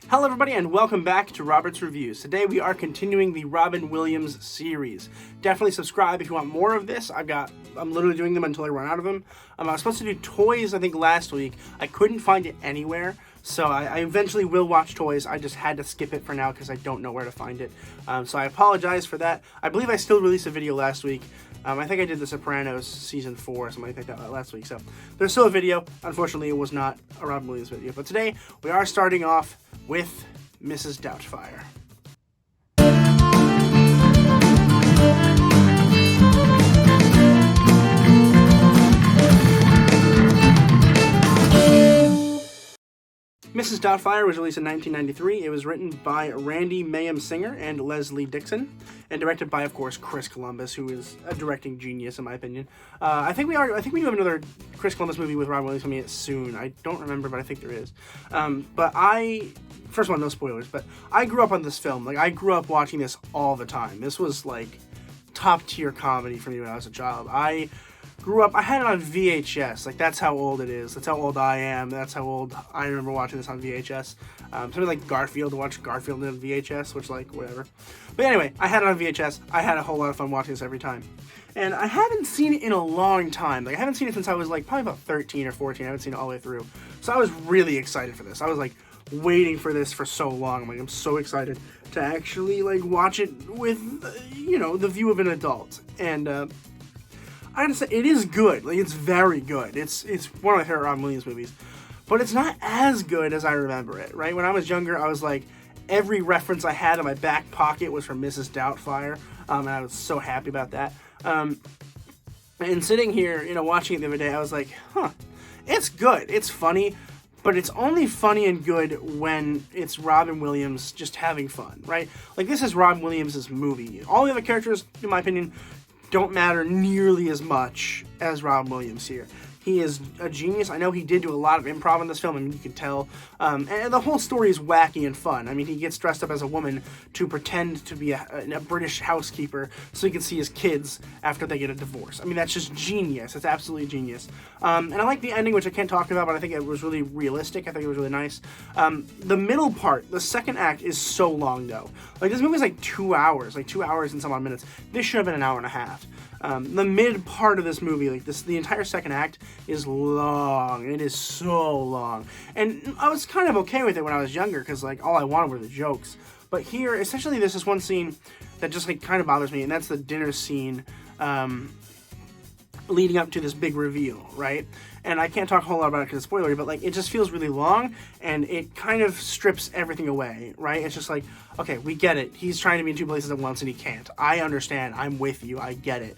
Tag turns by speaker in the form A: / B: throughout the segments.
A: Hello everybody and welcome back to Robert's Reviews. Today we are continuing the Robin Williams series. Definitely subscribe if you want more of this. I'm literally doing them until I run out of them. I was supposed to do Toys, I think, last week. I couldn't find it anywhere, so I eventually will watch Toys. I just had to skip it for now because I don't know where to find it. So I apologize for that. I believe I still released a video last week. I think I did The Sopranos Season 4 or something like that last week. So there's still a video. Unfortunately, it was not a Robin Williams video. But today, we are starting off with Mrs. Doubtfire. Mrs. Doubtfire was released in 1993. It was written by Randy Mayhem Singer and Leslie Dixon, and directed by, of course, Chris Columbus, who is a directing genius, in my opinion. I think we do have another Chris Columbus movie with Robin Williams coming out soon. I don't remember, but I think there is. First of all, no spoilers, but I grew up on this film. Like, I grew up watching this all the time. This was, like, top-tier comedy for me when I was a child. I had it on VHS. Like, that's how old it is. That's how old I am. That's how old I remember watching this on VHS. Something like Garfield, to watch Garfield on VHS, which, like, whatever. But anyway, I had it on VHS. I had a whole lot of fun watching this every time. And I haven't seen it in a long time. Like, I haven't seen it since I was, like, probably about 13 or 14. I haven't seen it all the way through. So I was really excited for this. I was, like, waiting for this for so long. I'm so excited to actually, like, watch it with, the view of an adult. And, I gotta say, it is good. Like, it's very good. It's one of my favorite Robin Williams movies. But it's not as good as I remember it, right? When I was younger, I was like, every reference I had in my back pocket was from Mrs. Doubtfire. And I was so happy about that. And sitting here, watching it the other day, I was like, it's good. It's funny. But it's only funny and good when it's Robin Williams just having fun, right? Like, this is Robin Williams' movie. All the other characters, in my opinion, don't matter nearly as much as Robin Williams here. He is a genius. I know he did do a lot of improv in this film, and you can tell. And the whole story is wacky and fun. I mean, he gets dressed up as a woman to pretend to be a British housekeeper so he can see his kids after they get a divorce. I mean, that's just genius. It's absolutely genius. And I like the ending, which I can't talk about, but I think it was really realistic. I think it was really nice. The middle part, the second act, is so long, though. Like, this movie is like 2 hours, and some odd minutes. This should have been an hour and a half. The mid part of this movie, the entire second act is long. It is so long. And I was kind of okay with it when I was younger, because, like, all I wanted were the jokes. But here, essentially, there's this one scene that just, like, kind of bothers me, and that's the dinner scene, leading up to this big reveal, right? And I can't talk a whole lot about it because it's spoilery, but, like, it just feels really long, and it kind of strips everything away, right? It's just like, okay, we get it. He's trying to be in two places at once, and he can't. I understand. I'm with you. I get it.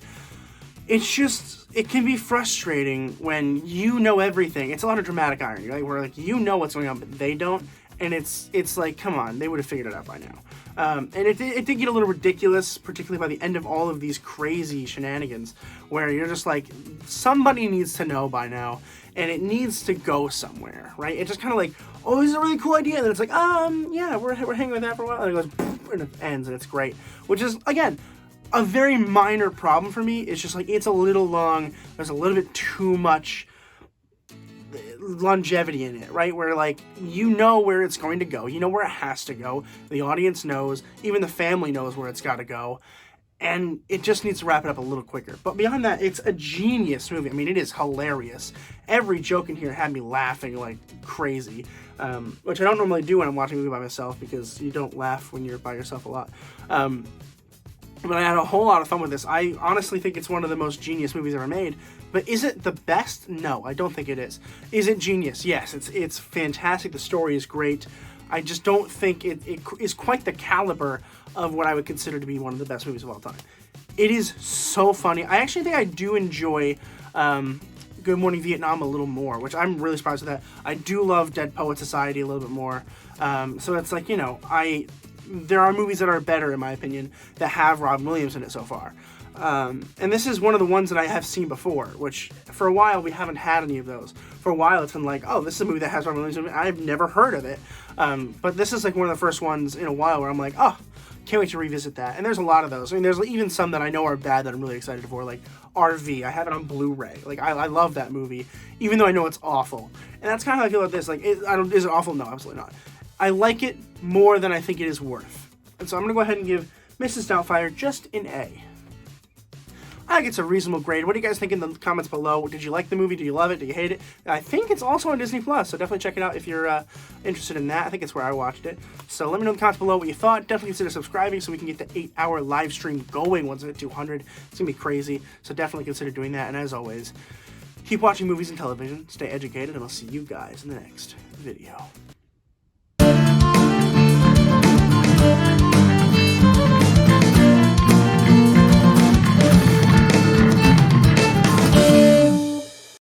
A: It's just, it can be frustrating when you know everything. It's a lot of dramatic irony, right? Where, like, you know what's going on, but they don't, and it's like, come on, they would have figured it out by now. And it did get a little ridiculous, particularly by the end of all of these crazy shenanigans, where you're just like, somebody needs to know by now, and it needs to go somewhere, right? It's just kind of like, oh, this is a really cool idea, and then it's like, yeah, we're hanging with that for a while, and it goes, poof, and it ends, and it's great. Which is, again, a very minor problem for me. It's just like, it's a little long, there's a little bit too much longevity in it, right? Where, like, you know where it's going to go, you know where it has to go, the audience knows, even the family knows where it's got to go, and it just needs to wrap it up a little quicker. But beyond that, it's a genius movie. I mean, it is hilarious. Every joke in here had me laughing like crazy, which I don't normally do when I'm watching a movie by myself, because you don't laugh when you're by yourself a lot. But I had a whole lot of fun with this. I honestly think it's one of the most genius movies ever made. But is it the best? No, I don't think it is. Is it genius? Yes, it's fantastic. The story is great. I just don't think it is quite the caliber of what I would consider to be one of the best movies of all time. It is so funny. I actually think I do enjoy Good Morning Vietnam a little more, which I'm really surprised with that. I do love Dead Poet Society a little bit more. So it's like, there are movies that are better, in my opinion, that have Robin Williams in it so far. And this is one of the ones that I have seen before, which for a while we haven't had any of those. For a while it's been like, oh, this is a movie that has Robin Williams in it. I've never heard of it. But this is like one of the first ones in a while where I'm like, oh, can't wait to revisit that. And there's a lot of those. I mean, there's even some that I know are bad that I'm really excited for, like RV. I have it on Blu-ray. Like, I love that movie, even though I know it's awful. And that's kind of how I feel about this. Like, is it awful? No, absolutely not. I like it more than I think it is worth. And so I'm going to go ahead and give Mrs. Doubtfire just an A. I think it's a reasonable grade. What do you guys think in the comments below? Did you like the movie? Do you love it? Do you hate it? I think it's also on Disney+, so definitely check it out if you're interested in that. I think it's where I watched it. So let me know in the comments below what you thought. Definitely consider subscribing so we can get the 8-hour live stream going once we hit 200. It's going to be crazy, so definitely consider doing that. And as always, keep watching movies and television, stay educated, and I'll see you guys in the next video.